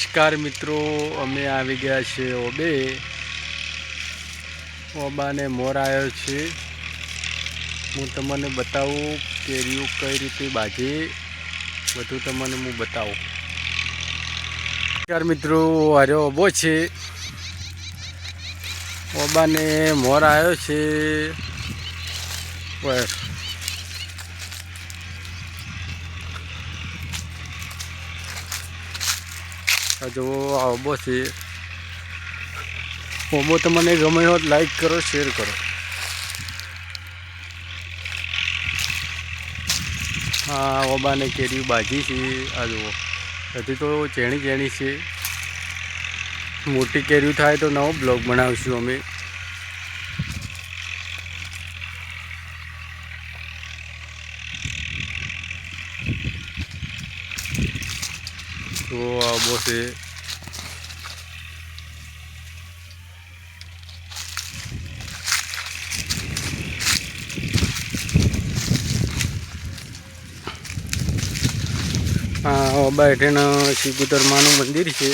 નમસ્કાર મિત્રો, અમે આવી ગયા છે ઓબાને મોર આવ્યો છે। હું તમને બતાવું કેરીઓ કઈ રીતે બાજે, બધું તમને હું બતાવું। નમસ્કાર મિત્રો, હાર્યો ઓબો છે, ઓબાને મોર આવ્યો છે। બસ જો ઓબો છે। ઓબો તમને ગમે હોત લાઈક કરો, શેર કરો। હા, ઓબાને કેરી બાજી છે। આ જુઓ, હજી તો ઝેણી ઝેણી છે। મોટી કેરી થાય તો નવો બ્લોગ બનાવીશું અમે। તો ઓબો છે। ઓબા હેઠળ સિગુતર માનું મંદિર છે।